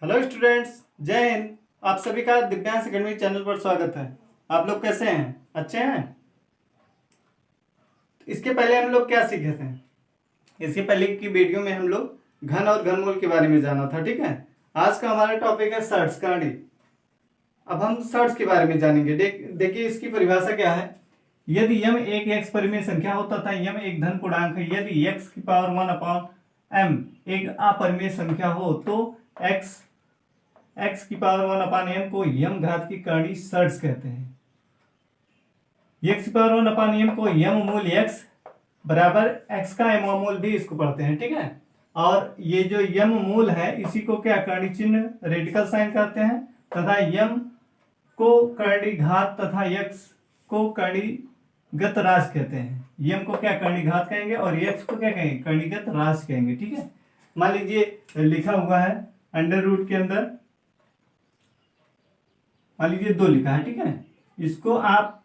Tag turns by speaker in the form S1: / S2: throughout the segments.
S1: Hello students, जय हिंद। आप सभी का दिव्यांश एकेडमी चैनल पर स्वागत है। आप लोग कैसे हैं? अच्छे हैं? इसके पहले हम लोग क्या सीखे थे? इसके पहले की वीडियो में हम लोग घन और घनमूल के बारे में जाना था। ठीक है, आज का हमारा टॉपिक है सर्ट्स करणी। अब हम सर्ट्स के बारे में जानेंगे। देखिए इसकी परिभाषा क्या है। यदि यम एक एक्स परिमेय संख्या हो तथा यम एक धन पूर्णांक है, यदि एक्स की पावर 1/m एक अपरिमेय संख्या हो तो एक्स की पावर 1/m को यम घात की करणी सर्ट्स कहते हैं। एक्स की पावर 1/m को यम मूल एक्स बराबर एक्स का m मूल भी इसको पढ़ते हैं। ठीक है, और ये जो यम मूल है इसी को क्या करणी चिन्ह रेडिकल साइन कहते हैं, तथा यम को करणी घात तथा एक्स को करणीगत राशि कहते हैं। यम को क्या करणी घात कहेंगे और एक्स को क्या कहेंगे, करणीगत राशि कहेंगे। ठीक है, मान लीजिए लिखा हुआ है अंडर रूट के अंदर, मान लीजिए 2 लिखा है। ठीक है, इसको आप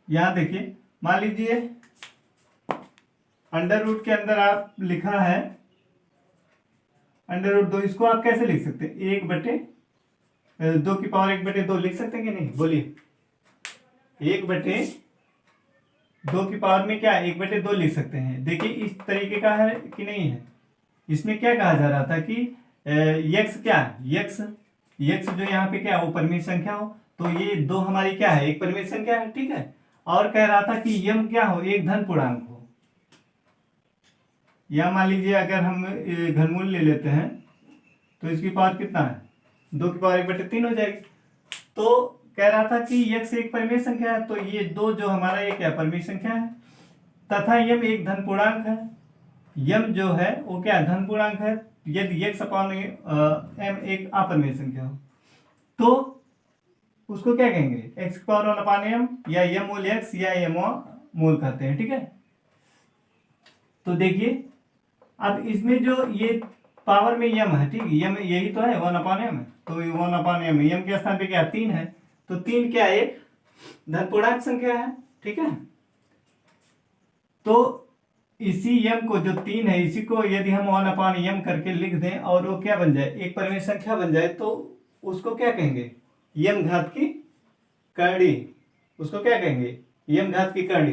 S1: यहां देखिए, मान लीजिए अंडर रूट के अंदर आप लिखा है अंडर रूट 2। इसको आप कैसे लिख सकते हैं? 1/2 की पावर 1/2 लिख सकते हैं कि नहीं? बोलिए। 1/2 की पावर में क्या 1/2 लिख सकते हैं। देखिए इस तरीके का है कि नहीं है। इसमें क्या कहा जा रहा था कि यक्स क्या है, यक्स जो यहाँ पे क्या वो परिमेय संख्या हो, तो ये 2 हमारी क्या है, एक परिमेय संख्या है। ठीक है, और कह रहा था कि यम क्या हो, एक धन पूर्णांक हो। या मान लीजिए अगर हम घनमूल ले लेते हैं तो इसकी पावर कितना है, 2 की पावर 1/3 हो जाएगी। तो कह रहा था कि यक्स एक परिमेय संख्या है, तो ये 2 जो हमारा ये क्या परिमेय संख्या है, तथा यम एक धन पूर्णांक है। यम जो है वो क्या धन पूर्णांक है यदि एक्स अपॉन एम एक अपरिमेय संख्या हो, तो उसको क्या कहेंगे, एक्स की पावर 1/m या यम मूल एक्स या यम मूल कहते हैं। ठीक है, तो देखिए अब इसमें जो ये पावर में यम है, ठीक है, यम यही तो है 1/m, तो 1/m यम के स्थान पे क्या 3 है, तो 3 क्या एक धन पूर्णांक संख्या है। ठीक है, तो इसी यम को जो 3 है इसी को यदि हम 1/m करके लिख दें और वो क्या बन जाए, एक परिमेय संख्या बन जाए, तो उसको क्या कहेंगे, यम घात की करणी। उसको क्या कहेंगे, यम घात की करणी।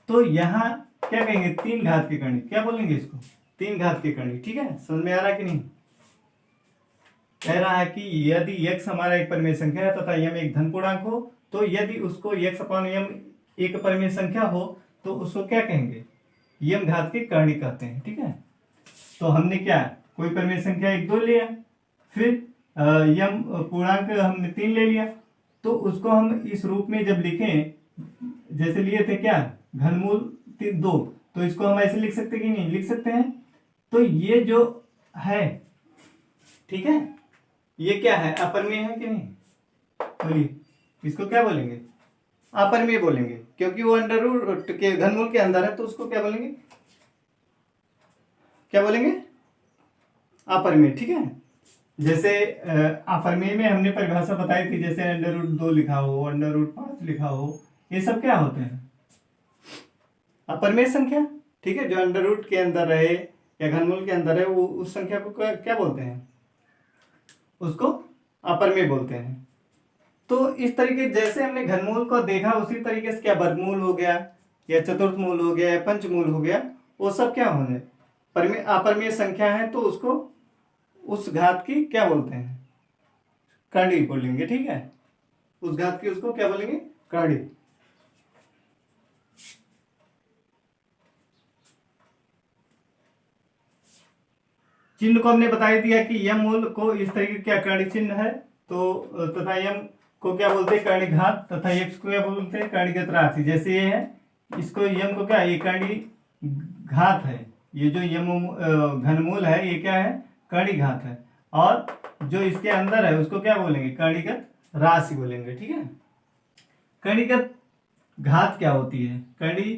S1: तो यहां क्या कहेंगे, 3 घात की करणी, क्या बोलेंगे इसको, 3 घात की करणी। ठीक है, समझ में आ रहा है कि नहीं? कह रहा है कि यदि x हमारा एक परिमेय संख्या है तथा यम एक धन पूर्णांक हो, तो यदि उसको x/m एक परिमेय संख्या हो तो उसको क्या कहेंगे, यम घात की करणी कहते हैं। ठीक है, तो हमने क्या कोई परिमेय संख्या 1 2 लिया, फिर यम पूर्णांक हमने 3 ले लिया, तो उसको हम इस रूप में जब लिखें, जैसे लिए थे क्या घनमूल 2, तो इसको हम ऐसे लिख सकते कि नहीं लिख सकते हैं। तो ये जो है, ठीक है, ये क्या है, अपरिमेय है कि नहीं? बोलिए, इसको क्या बोलेंगे, अपरिमेय बोलेंगे, क्योंकि वो अंडर रूट के घनमूल के अंदर है, तो उसको क्या बोलेंगे, क्या बोलेंगे, अपरिमेय। ठीक है, जैसे अपरिमेय में हमने परिभाषा बताई थी, जैसे अंडर रूट 2 लिखा हो, अंडर रूट 5 लिखा हो, ये सब क्या होते हैं, अपरिमेय संख्या। ठीक है, जो अंडर रूट के अंदर रहे या घनमूल के अंदर है, वो उस संख्या को क्या बोलते हैं, उसको अपरिमेय बोलते हैं। तो इस तरीके जैसे हमने घनमूल को देखा उसी तरीके से क्या वर्गमूल हो गया या चतुर्थ मूल हो गया या पंचमूल हो गया, वो सब क्या होंगे, परिमेय अपरिमेय संख्या है, तो उसको उस घात की क्या बोलते हैं, करणी बोलेंगे। ठीक है, उस घात की उसको क्या बोलेंगे, करणी। चिन्ह को हमने बता दिया कि यम मूल को इस तरीके क्या करणी चिन्ह है, तो तथा यम को क्या बोलते हैं, करणी घात, तथा एक्स को क्या बोलते हैं, करणीगत राशि। जैसे ये है, इसको यम को क्या, ये करणी घात है, ये जो यम घनमूल है ये क्या है, करणी घात है, और जो इसके अंदर है उसको क्या बोलेंगे, करणीगत राशि बोलेंगे। ठीक है, करणीगत घात क्या होती है, करणी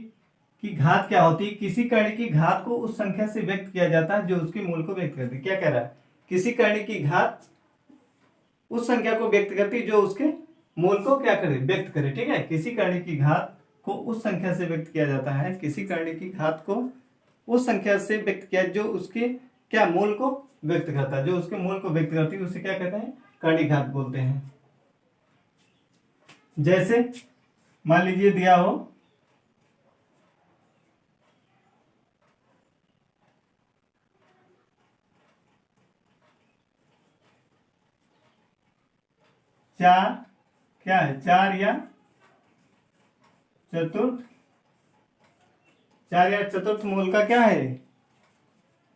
S1: की घात क्या होती है, किसी करणी की घात को उस संख्या से व्यक्त किया जाता है जो उसके मूल को व्यक्त करती है। क्या कह रहा है, किसी करणी की घात उस संख्या को व्यक्त करती है जो उसके मूल को क्या करे, व्यक्त करे। ठीक है, किसी करणी की घात को उस संख्या से व्यक्त किया जाता है, किसी करणी की घात को उस संख्या से व्यक्त किया जो उसके क्या मूल को व्यक्त करता है, जो उसके मूल को व्यक्त करती है उसे क्या कहते हैं, कर्ण घात बोलते हैं। जैसे मान लीजिए दिया हो 4, क्या है 4 या चतुर्थ, 4 या चतुर्थ मूल का क्या है,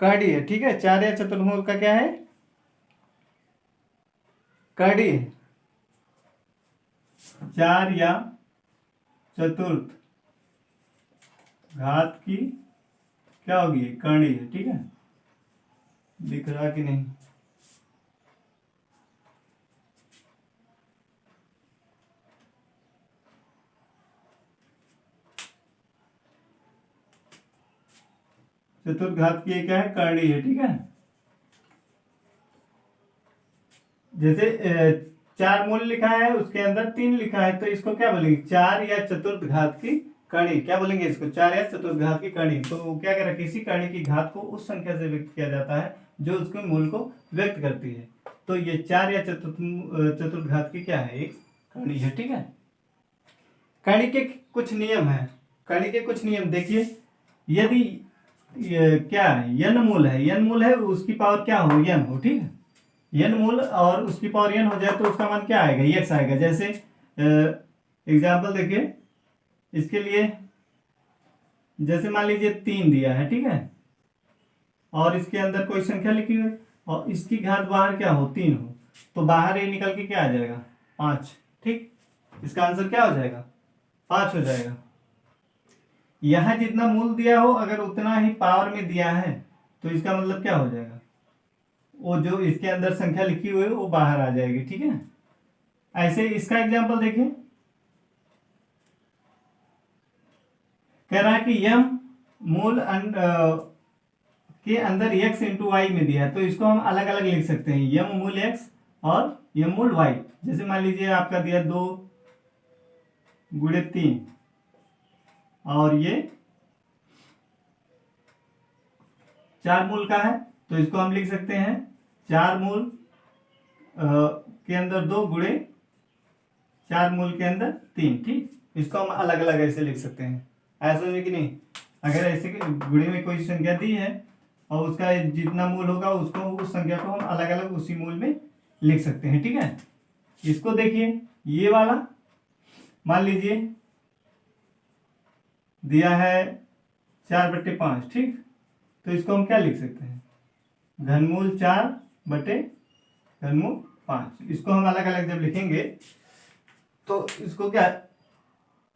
S1: कड़ी है। ठीक है, 4 या चतुर्थ मूल का क्या है, कड़ी है। 4 या चतुर्थ घात की क्या होगी, कड़ी है। ठीक है, दिख रहा कि नहीं, चतुर्थ घात की क्या है, करणी है। ठीक है, जैसे 4 मूल लिखा है उसके अंदर 3 लिखा है तो इसको क्या बोलेंगे, 4 या चतुर्थ घात की कणी, क्या बोलेंगे इसको, 4 या चतुर्थ घात की कणी। तो क्या कह किसी कणी की घात को उस संख्या से व्यक्त किया जाता है जो उसके मूल को व्यक्त करती है। तो ये 4 या चतुर्थ घात की क्या है, एक कणी है। ठीक है, कणी के कुछ नियम है, कणी के कुछ नियम देखिए, यदि क्या है, यन मूल है, यन मूल है उसकी पावर क्या हो, यन हो। ठीक है, यन मूल और उसकी पावर यन हो जाए तो उसका मान क्या आएगा, यक्स आएगा। जैसे एग्जाम्पल देखिए इसके लिए, जैसे मान लीजिए 3 दिया है, ठीक है, और इसके अंदर कोई संख्या लिखी हुई और इसकी घात बाहर क्या हो, 3 हो, तो बाहर ये निकल के क्या आ जाएगा, 5। ठीक, इसका आंसर क्या हो जाएगा, 5 हो जाएगा। यहां जितना मूल दिया हो अगर उतना ही पावर में दिया है तो इसका मतलब क्या हो जाएगा, वो जो इसके अंदर संख्या लिखी हुई है वो बाहर आ जाएगी। ठीक है, ऐसे इसका एग्जांपल देखिए, कह रहा है कि यम मूल के अंदर x इंटू वाई में दिया है तो इसको हम अलग अलग लिख सकते हैं, यम मूल x और यम मूल y। जैसे मान लीजिए आपका दिया 2 गुणे 3 और ये 4 मूल का है तो इसको हम लिख सकते हैं 4 मूल के अंदर 2 गुणे 4 मूल के अंदर 3। ठीक, इसको हम अलग अलग ऐसे लिख सकते हैं, ऐसा है कि नहीं। अगर ऐसे गुणे में कोई संख्या दी है और उसका जितना मूल होगा उसको उस संख्या को हम अलग अलग उसी मूल में लिख सकते हैं। ठीक है, इसको देखिए, ये वाला मान लीजिए दिया है 4/5। ठीक, तो इसको हम क्या लिख सकते हैं, घनमूल 4/5। इसको हम अलग अलग जब लिखेंगे तो इसको क्या,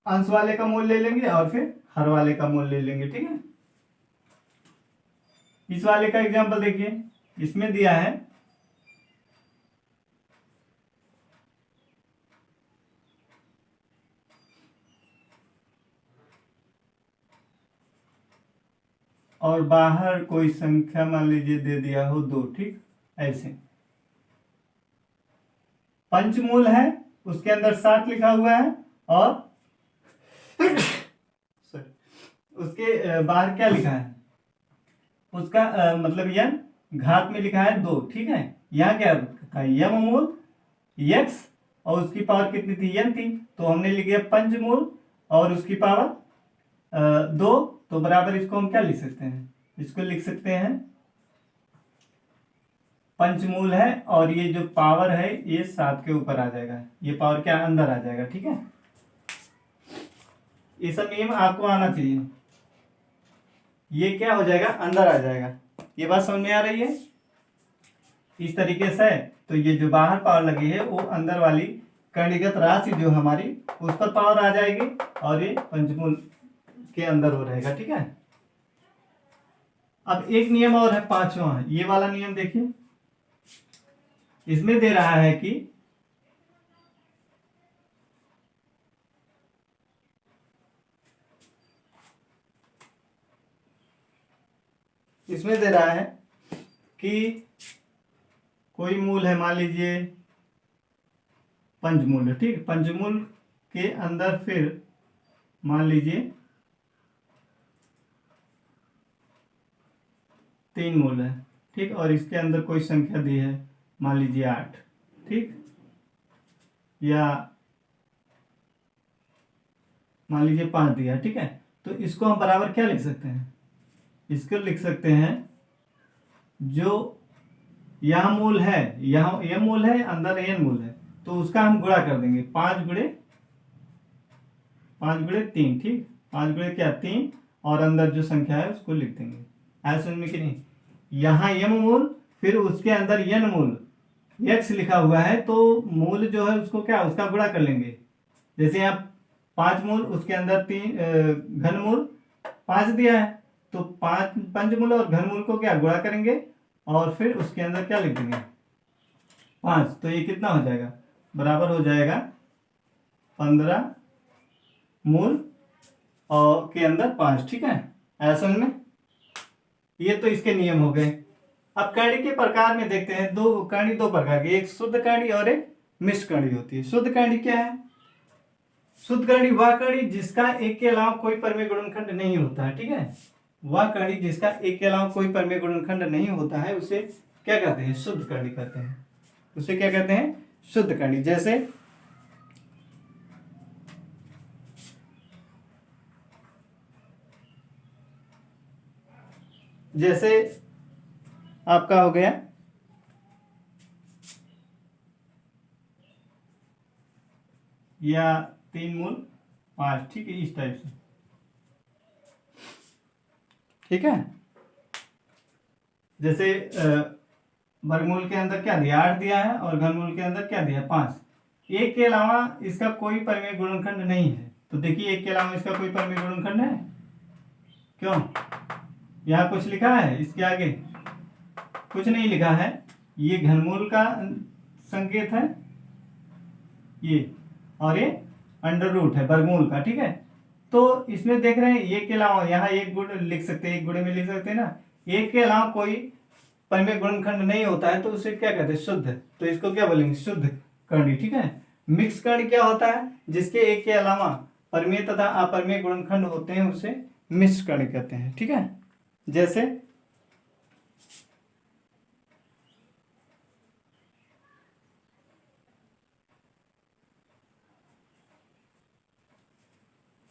S1: अंश वाले का मूल ले लेंगे और फिर हर वाले का मूल ले लेंगे। ठीक है, इस वाले का एग्जांपल देखिए, इसमें दिया है और बाहर कोई संख्या मान लीजिए दे दिया हो 2। ठीक, ऐसे पंचमूल है उसके अंदर 7 लिखा हुआ है और उसके बाहर क्या लिखा है, उसका मतलब यन घात में लिखा है 2। ठीक है, यहाँ क्या था, यम मूल x और उसकी पावर कितनी थी, यन थी, तो हमने लिख दिया पंचमूल और उसकी पावर 2, तो बराबर इसको हम क्या लिख सकते हैं, इसको लिख सकते हैं पंचमूल है और ये जो पावर है ये 7 के ऊपर आ जाएगा, ये पावर क्या अंदर आ जाएगा। ठीक है, ये सब नियम आपको आना चाहिए, ये क्या हो जाएगा, अंदर आ जाएगा। ये बात समझ में आ रही है, इस तरीके से। तो ये जो बाहर पावर लगी है वो अंदर वाली कणिगत राशि जो हमारी उस पर पावर आ जाएगी और ये पंचमूल के अंदर हो रहेगा। ठीक है, अब एक नियम और है 5वां, ये वाला नियम देखिए, इसमें दे रहा है कि इसमें दे रहा है कि कोई मूल है, मान लीजिए पंचमूल है। ठीक, पंचमूल के अंदर फिर मान लीजिए 3 मूल है, ठीक, और इसके अंदर कोई संख्या दी है, मान लीजिए 8, ठीक, या मान लीजिए 5 दिया है, ठीक है। तो इसको हम बराबर क्या लिख सकते हैं, इसको लिख सकते हैं जो यहाँ मूल है, यहाँ ये मूल है, अंदर n मूल है, तो उसका हम गुणा कर देंगे, 5 गुणे 3, ठीक, 5 गुणे क्या 3, और अंदर जो संख्या है उसको लिख देंगे। ऐसा समझ में कि नहीं, यहाँ m मूल, फिर उसके अंदर n मूल x लिखा हुआ है, तो मूल जो है उसको क्या, उसका गुणा कर लेंगे। जैसे यहाँ 5 मूल, उसके अंदर 3 घनमूल 5 दिया है, तो 5 पंचमूल और घनमूल को क्या गुणा करेंगे, और फिर उसके अंदर क्या लिख देंगे 5, तो ये कितना हो जाएगा, बराबर हो जाएगा 15 मूल और के अंदर 5, ठीक है। ऐसा में ये तो इसके नियम हो गए। अब कणी के प्रकार में देखते हैं, कणी दो प्रकार की, एक शुद्ध कणी और एक मिश्र कणी होती है। शुद्ध कणी क्या है, शुद्ध कणी वह कणी जिसका एक के अलावा कोई परमेय गुणनखंड नहीं होता है, ठीक है, वह कणी जिसका एक के अलावा कोई परमेय गुणनखंड नहीं होता है, उसे क्या कहते हैं, शुद्ध कणी कहते हैं। उसे क्या कहते हैं, शुद्ध कणी। जैसे आपका हो गया या 3 मूल 5, ठीक है, इस टाइप से, ठीक है। जैसे वर्गमूल के अंदर क्या दिया, 8 दिया है, और घनमूल के अंदर क्या दिया, 5। एक के अलावा इसका कोई परमेय गुणनखंड नहीं है, तो देखिए एक के अलावा इसका कोई परमेय गुणनखंड है, क्यों, यहाँ कुछ लिखा है, इसके आगे कुछ नहीं लिखा है, ये घनमूल का संकेत है ये, और ये अंडर रूट है वर्गमूल का, ठीक है। तो इसमें देख रहे हैं एक के अलावा, यहाँ एक गुण लिख सकते हैं, एक गुणे में लिख सकते हैं ना, एक के अलावा कोई परमेय गुणनखंड नहीं होता है, तो उसे क्या कहते हैं, शुद्ध, तो इसको क्या बोलेंगे, शुद्ध कणी, ठीक है। मिक्स कणी क्या होता है, जिसके एक के अलावा परमेय तथा अपरमेय गुणनखंड होते हैं, उसे मिश्र कणी कहते हैं, ठीक है। जैसे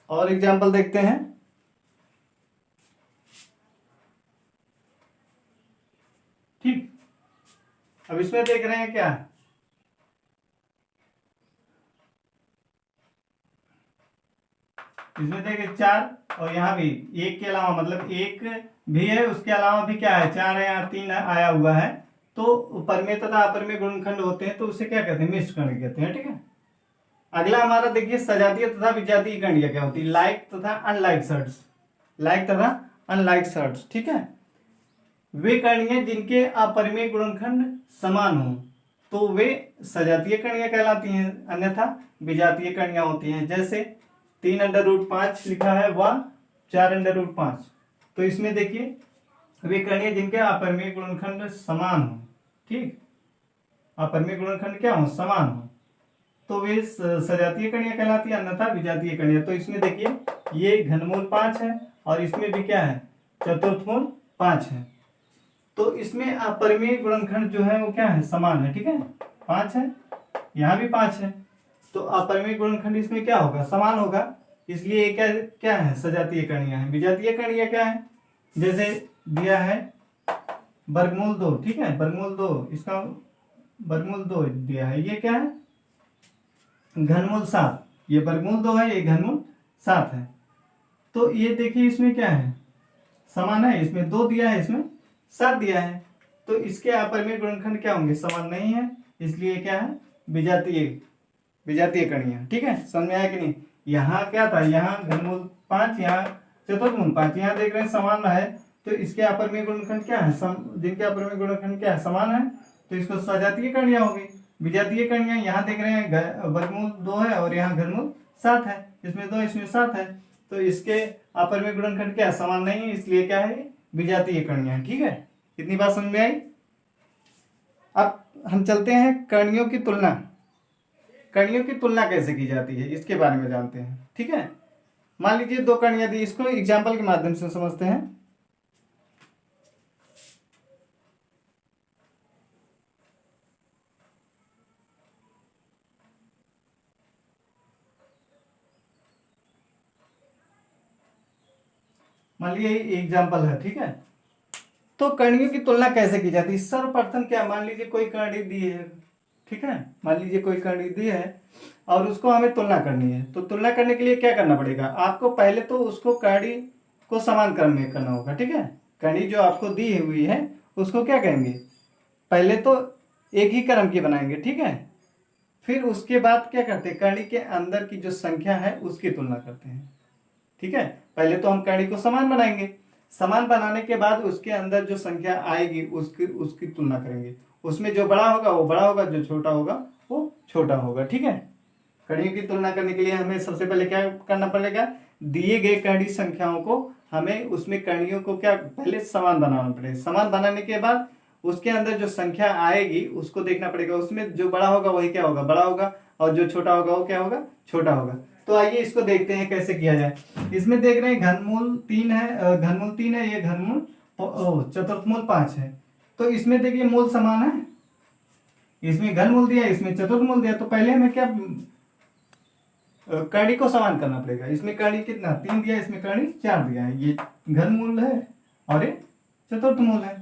S1: और एग्जाम्पल देखते हैं, ठीक। अब इसमें देख रहे हैं क्या, इसमें देखिए 4, और यहाँ भी एक के अलावा, मतलब एक भी है, उसके अलावा भी क्या है, 4 है, यहाँ 3 आया हुआ है, तो परमेय तथा अपरमेय गुणनखंड होते हैं, तो उसे क्या कहते हैं, मिश्र कणी कहते हैं, ठीक है। अगला हमारा देखिए सजातीय तथा विजातीय कणियां क्या होती है, लाइक तथा अनलाइक सर्ट्स, लाइक तथा अनलाइक सर्ट्स, ठीक है। वे कणियां जिनके अपरिमेय गुणनखंड समान हो, तो वे सजातीय कणियां कहलाती हैं, अन्यथा विजातीय कणियां होती हैं। जैसे 3√5 लिखा है, वह 4√5, तो इसमें देखिए वे कणियां जिनके अपरिमेय गुणनखंड समान हो, ठीक, अपरिमेय गुणनखंड क्या हो, समान हो, तो वे सजातीय कणियां कहलाती है, अन्यथा विजातीय कणियां। तो इसमें देखिए ये घनमूल 5 है, और इसमें भी क्या है, चतुर्थमूल 5 है, तो इसमें अपरिमेय गुणनखंड जो है वो क्या है, समान है, ठीक है, 5 है, यहाँ भी 5 है, तो अपरिमेय गुणनखंड इसमें क्या होगा, समान होगा, इसलिए ये क्या क्या है, सजातीय कणियां है। विजातीय कणियां क्या है, जैसे दिया है वर्गमूल 2, ठीक है, वर्गमूल 2, इसका वर्गमूल 2 दिया है, ये क्या है, घनमूल 7, ये वर्गमूल 2 है, ये घनमूल 7 है, तो ये देखिए इसमें क्या है, समान है, इसमें 2 दिया है, इसमें 7 दिया है, तो इसके अपरिमेय गुणनखंड क्या होंगे, समान नहीं है, इसलिए क्या है, विजातीय कणियां, ठीक है। समझ में आया कि नहीं, यहाँ क्या था, यहाँ घनमूल 5, यहाँ चतुर्थमूल 5, यहाँ देख रहे हैं समान है, तो इसके अपरिमेय गुणनखंड क्या है, जिनके अपरिमेय गुणनखंड क्या है, समान है, तो इसको सजातीय कणियां होगी। विजातीय कणियां यहाँ देख रहे हैं वर्गमूल 2 है, और यहाँ घनमूल 7 है, इसमें 2 इसमें 7 है, तो इसके अपरिमेय गुणनखंड क्या समान नहीं है, इसलिए क्या है, विजातीय कणियां, ठीक है। कितनी बात समझ में आई। अब हम चलते हैं कणियों की तुलना, कणियों की तुलना कैसे की जाती है इसके बारे में जानते हैं, ठीक है। मान लीजिए 2 कणियां दी, इसको एग्जाम्पल के माध्यम से समझते हैं। मान लीजिए एग्जाम्पल है, ठीक है। तो कणियों की तुलना कैसे की जाती है? सर्वप्रथम क्या, मान लीजिए कोई कणी दी है, ठीक है, मान लीजिए कोई कणी दी है और उसको हमें तुलना करनी है। तो तुलना करने के लिए क्या करना पड़ेगा? आपको पहले तो उसको कणी को समान क्रम में करना होगा, ठीक है। कणी जो आपको दी हुई है उसको क्या कहेंगे? पहले तो एक ही क्रम की बनाएंगे, ठीक है। फिर उसके बाद क्या करते हैं? कणी के अंदर की जो संख्या है उसकी तुलना करते हैं, ठीक है। पहले तो हम कणी को समान बनाएंगे, समान बनाने के बाद उसके अंदर जो संख्या आएगी उसकी उसकी तुलना करेंगे। उसमें जो बड़ा होगा वो बड़ा होगा, जो छोटा होगा वो छोटा होगा, ठीक है। कणियों की तुलना करने के लिए हमें सबसे पहले क्या करना पड़ेगा? दिए गए कणी संख्याओं को हमें उसमें कणियों को क्या पहले समान बनाना पड़ेगा। समान बनाने के बाद उसके अंदर जो संख्या आएगी उसको देखना पड़ेगा। उसमें जो बड़ा होगा वही क्या होगा? बड़ा होगा, और जो छोटा होगा वो क्या होगा? छोटा होगा। तो आइए इसको देखते हैं कैसे किया जाए। इसमें देख रहे हैं घनमूल 3 है, घनमूल 3 है, ये घनमूल चतुर्थमूल 5 है। तो इसमें देखिए मूल समान है, इसमें घनमूल दिया, इसमें चतुर्थमूल दिया। तो पहले हमें क्या कणी को समान करना पड़ेगा। इसमें कणी कितना 3 दिया, इसमें कणी 4 दिया है। ये घनमूल है और ये चतुर्थमूल है।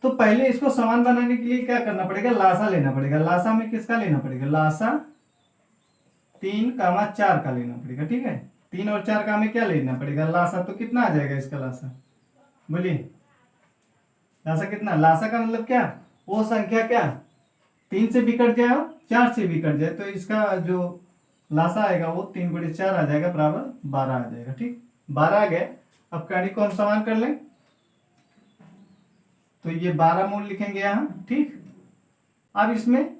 S1: तो पहले इसको समान बनाने के लिए क्या करना पड़ेगा? लासा लेना पड़ेगा। लासा में किसका लेना पड़ेगा? लासा 3, 4 का लेना पड़ेगा, ठीक है। 3 और 4 का हमें क्या लेना पड़ेगा? लासा। तो कितना आ जाएगा इसका लासा? बोलिए, लासा कितना? लासा का मतलब क्या? वो संख्या क्या 3 से भी कट जाए और 4 से भी कट जाए। तो इसका जो लासा आएगा वो 3 × 4 आ जाएगा, बराबर 12 आ जाएगा, ठीक। 12 आ गया। अब कणी को हम समान कर लें, तो ये 12 मूल लिखेंगे यहां, ठीक। अब इसमें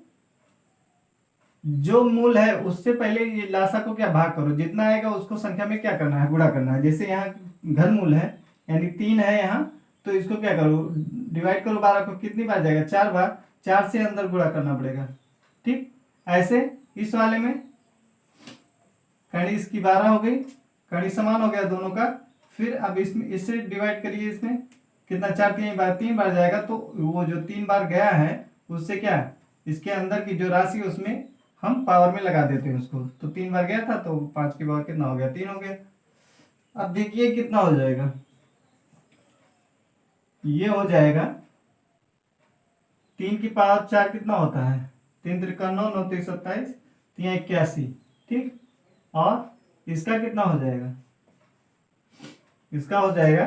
S1: जो मूल है उससे पहले ये लासा को क्या भाग करो, जितना आएगा उसको संख्या में क्या करना है? गुणा करना है। जैसे यहाँ घनमूल है यानी 3 है यहाँ, तो इसको क्या करो? डिवाइड करो 12 को, कितनी बार जाएगा? 4 बार। 4 से अंदर गुणा करना पड़ेगा, ठीक। ऐसे इस वाले में कणी इसकी 12 हो गई, कणी समान हो गया दोनों का। फिर अब इसमें इससे डिवाइड करिए, इसमें कितना? 4 3 बार जाएगा। तो वो जो 3 बार गया है उससे क्या इसके अंदर की जो राशि उसमें हम पावर में लगा देते हैं उसको। तो 3 बार गया था तो 5 की पावर कितना हो गया? 3 हो गया। अब देखिए कितना हो जाएगा, ये हो जाएगा 3 की पावर 4 कितना होता है? 3 त्रिका 9, 9 3 27, 3 81, ठीक। और इसका कितना हो जाएगा? इसका हो जाएगा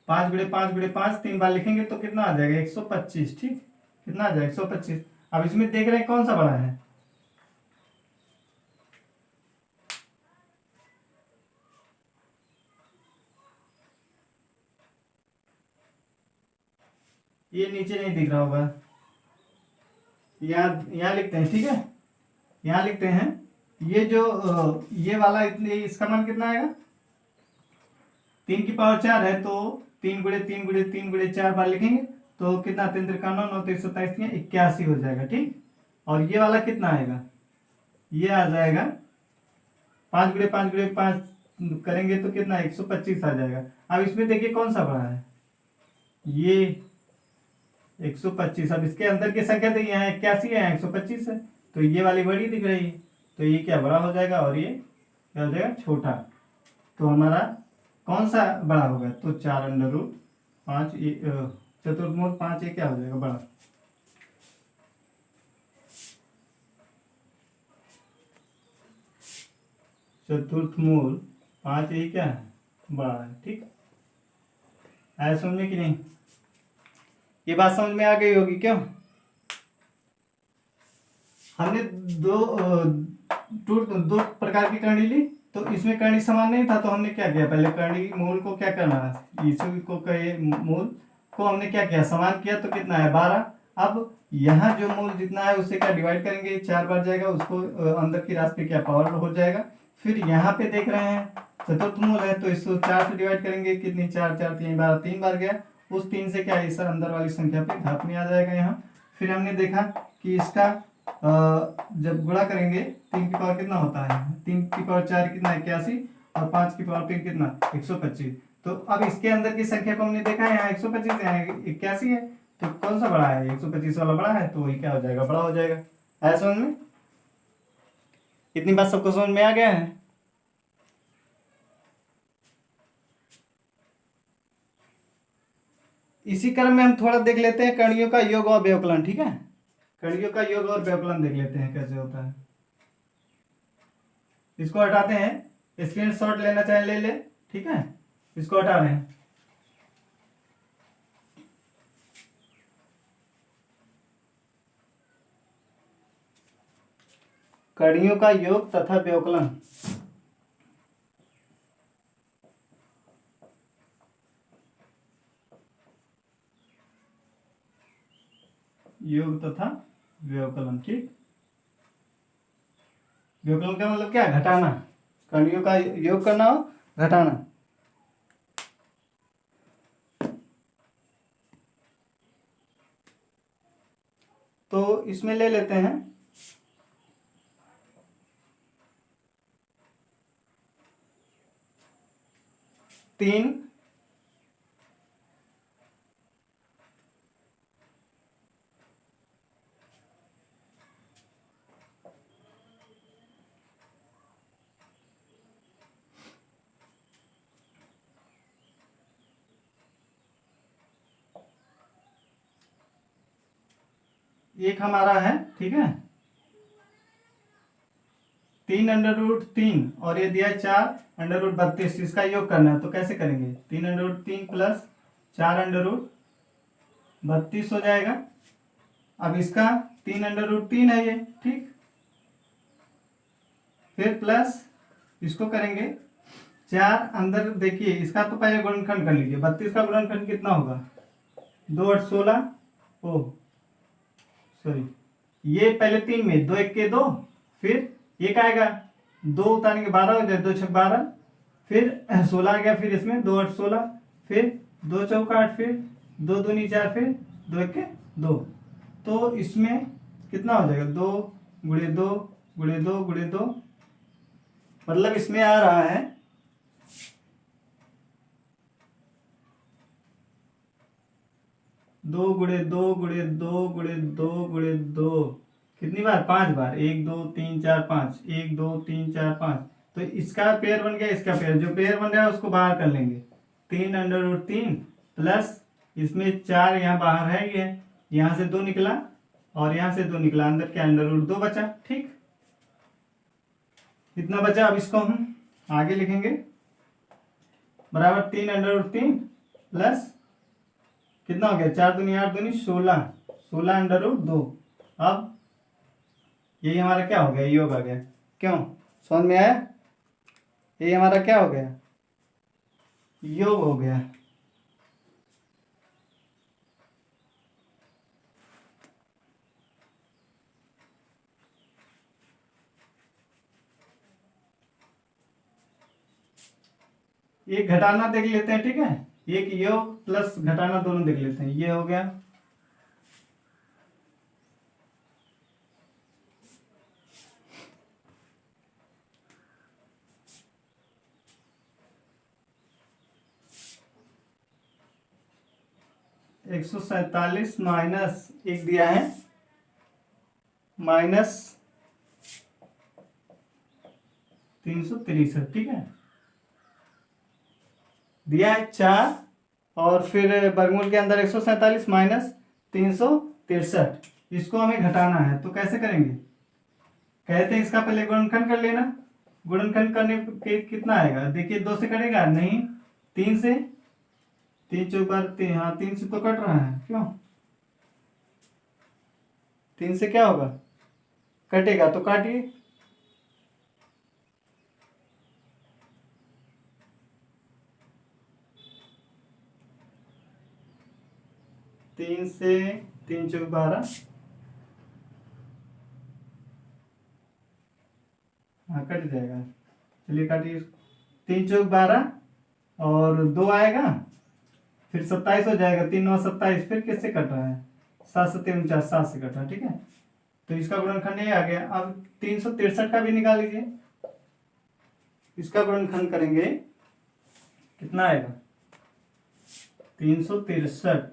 S1: 5 × 5 × 5, 3 बार लिखेंगे तो कितना आ जाएगा? 125, ठीक। कितना आ जाएगा? 125। अब इसमें देख रहे हैं कौन सा बड़ा है? ये नीचे नहीं दिख रहा होगा, यहाँ लिखते हैं, ठीक है। यहाँ लिखते हैं ये जो ये वाला इतने, इसका मान कितना आएगा? 3 की पावर 4 है तो 3 × 3 × 3 × 4 बार लिखेंगे तो कितना? 3 त्रिका 9, 9 3 27, 81 हो जाएगा, ठीक। और ये वाला कितना आएगा? ये आ जाएगा 5 × 5 × 5 करेंगे तो कितना? 125 आ जाएगा। अब इसमें देखिए कौन सा बड़ा है? ये 125। अब इसके अंदर की संख्या देखिए, यहाँ 81 है, 125 है, तो ये वाली बड़ी दिख रही है। तो ये क्या बड़ा हो जाएगा और ये क्या हो जाएगा? छोटा। तो हमारा कौन सा बड़ा होगा? तो 4√5 चतुर्थमूल 5 ये क्या हो जाएगा? बड़ा। चतुर्थमूल 5 ये क्या है? बड़ा है, ठीक। आया समझ में कि नहीं? ये बात समझ में आ गई होगी क्यों? हमने दो प्रकार की कणी ली, तो इसमें कणी समान नहीं था तो हमने क्या किया? पहले कणी मूल को क्या करना है? इसी को कहे मूल को हमने क्या किया? समान किया। तो कितना है? 12। अब यहाँ जो मूल जितना है उससे क्या डिवाइड करेंगे? 4 बार जाएगा, उसको अंदर की राशि पे क्या पावर हो जाएगा। फिर यहाँ पे देख रहे हैं चतुर्थ मूल है तो इसको 4 से डिवाइड करेंगे, कितनी? 4 4 3 12, 3 बार गया। उस 3 से क्या इस अंदर वाली संख्या पे घात में आ जाएगा यहाँ। फिर हमने देखा कि इसका जब गुणा करेंगे 3 की पावर कितना होता है? 3 की पावर 4 कितना? 81, और 5 की पावर 3 कितना? 125। तो अब इसके अंदर की संख्या को हमने देखा है, यहाँ 125 यहाँ 81 है, तो कौन सा बड़ा है? 125 वाला बड़ा है, तो वही क्या हो जाएगा? बड़ा हो जाएगा। आया समझ में? इतनी बात सबको समझ में आ गया है? इसी क्रम में हम थोड़ा देख लेते हैं कणियों का योग और व्यवकलन, ठीक है। कणियों का योग और व्यवकलन देख लेते हैं कैसे होता है। इसको हटाते हैं, स्क्रीनशॉट लेना चाहे ले ले, ठीक है। इसको हटा रहे हैं। कणियों का योग तथा व्यवकलन। योग तथा व्यवकलन, ठीक। व्यवकलन का मतलब क्या, घटाना। कणियों का योग करना हो, घटाना। तो इसमें ले लेते हैं 3 एक हमारा है, ठीक है। 3√3 और ये दिया 4√32, इसका योग करना है। तो कैसे करेंगे, 3√3 प्लस 4√32 हो जाएगा। अब इसका 3√3 है ये, ठीक। फिर प्लस इसको करेंगे 4 अंदर, देखिए इसका तो पहले गुणनखंड कर लीजिए। 32 का गुणनखंड कितना होगा, 2 8 16, ओ सॉरी, ये पहले 3 में 2 1 के 2, फिर एक आएगा 2 उतारेंगे 12 हो जाए, 2 6 12, फिर 16 आ गया, फिर इसमें 2 8 16, फिर 2 4 8, फिर 2 2 4, फिर 2 1 2। तो इसमें कितना हो जाएगा, 2 गुणे 2 गुणे 2 गुणे 2, मतलब इसमें आ रहा है 2 गुणे 2 गुणे 2 गुणे 2 गुणे 2, कितनी बार, 5 बार, 1 2 3 4 5, 1 2 3 4 5। तो इसका पेयर बन गया, इसका पेयर, जो पेयर बन रहा है उसको बाहर कर लेंगे। 3√3 प्लस इसमें 4 यहाँ बाहर है, ये यहाँ से 2 निकला और यहाँ से 2 निकला, अंदर क्या √2 बचा, ठीक। इतना बचा। अब इसको हम आगे लिखेंगे, बराबर 3√3 प्लस कितना हो गया, 4 दूनी 8 दूनी 16, 16√2। अब यही हमारा क्या हो गया, योग आ गया। क्यों, समझ में आया, ये हमारा क्या हो गया, योग हो गया। एक घटाना देख लेते हैं, ठीक है। एक योग प्लस घटाना दोनों देख लेते हैं। ये हो गया, -147 माइनस 1 दिया है, -363, ठीक है। दिया है 4 और फिर वर्गमूल के अंदर 147 माइनस 363, इसको हमें घटाना है। तो कैसे करेंगे, कहते हैं इसका पहले गुणनखंड कर लेना। गुणनखंड करने के कितना आएगा, देखिए 2 से कटेगा नहीं, 3 से, 3 4 12 3, हाँ 3 से तो कट रहा है, क्यों, 3 से क्या होगा, कटेगा, तो काटिए। 3 से 3 4 12, हाँ कट जाएगा, चलिए काटिए। 3 4 12 और 2 आएगा, फिर 27 हो जाएगा, 3 9 27, फिर किससे कट रहा है, 7 7 49, 7 से कट रहा है, ठीक है। तो इसका गुणनखंड ये आ गया। अब 363 का भी निकाल लीजिए, इसका गुणनखंड करेंगे, कितना आएगा, 363,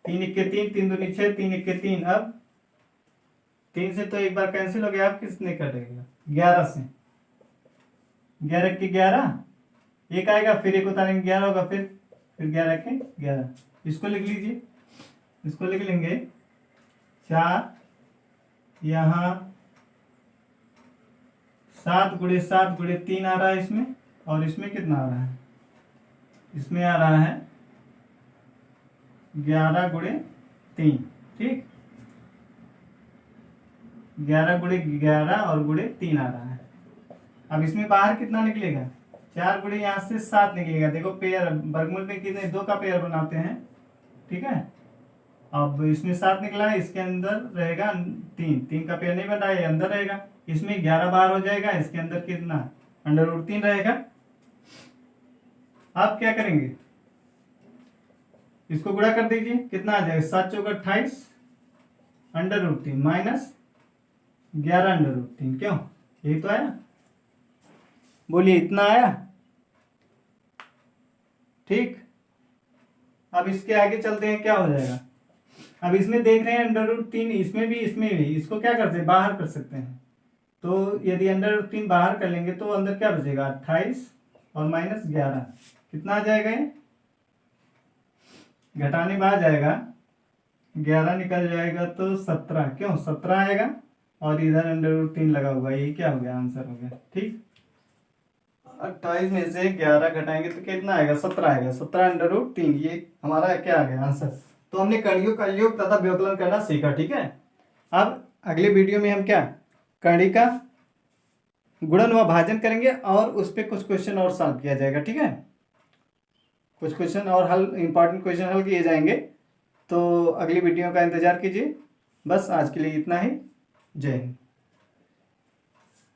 S1: 3 1 3, 3 2 6, 3 1 3। अब 3 से तो एक बार कैंसिल हो गया, अब किसने कटेगा, 11 से, 11 के 11, एक आएगा, फिर एक उतारेंगे 11 होगा, फिर फिर 11 के 11, इसको लिख लीजिए, इसको लिख लेंगे 4, यहाँ 7 × 7 × 3 आ रहा है इसमें, और इसमें कितना आ रहा है, इसमें आ रहा है 11 × 3, ठीक, 11 × 11 और ×3 आ रहा है। अब इसमें बाहर कितना निकलेगा, 4 × यहाँ से 7 निकलेगा। देखो पेयर वर्गमूल में कितने, 2 का पेयर बनाते हैं, ठीक है। अब इसमें 7 निकला है, इसके अंदर रहेगा 3 का पेयर नहीं बन रहा है, अंदर रहेगा। इसमें 11 बाहर हो जाएगा, इसके अंदर कितना √3 रहेगा। आप क्या करेंगे, इसको गुणा कर दीजिए, कितना आ जाएगा, 7 × 4 = 28 √3 माइनस 11 √3, क्यों, यही तो आया, बोलिए इतना आया, ठीक। अब इसके आगे चलते हैं, क्या हो जाएगा। अब इसमें देख रहे हैं √3, इसमें भी इसको क्या करते हैं, बाहर कर सकते हैं। तो यदि √3 बाहर कर लेंगे तो अंदर क्या बचेगा, 28 और माइनस 11, कितना आ जाएगा, ये घटाने में आ जाएगा, 11 निकल जाएगा तो 17, क्यों 17 आएगा, और इधर √3 लगा हुआ, यही क्या हो गया, आंसर हो गया, ठीक। 28 में से 11 घटाएंगे तो कितना आएगा, 17 आएगा, 17 √3, ये हमारा क्या आ गया आंसर। तो हमने कणियों का योग तथा व्यवकलन करना सीखा, ठीक है। अब अगले वीडियो में हम क्या, कणी का गुणन व भाजन करेंगे, और उस पर कुछ क्वेश्चन और सॉल्व किया जाएगा, ठीक है। कुछ क्वेश्चन और हल, इंपॉर्टेंट क्वेश्चन हल किए जाएंगे। तो अगली वीडियो का इंतजार कीजिए। बस आज के लिए इतना ही। जय हिंद।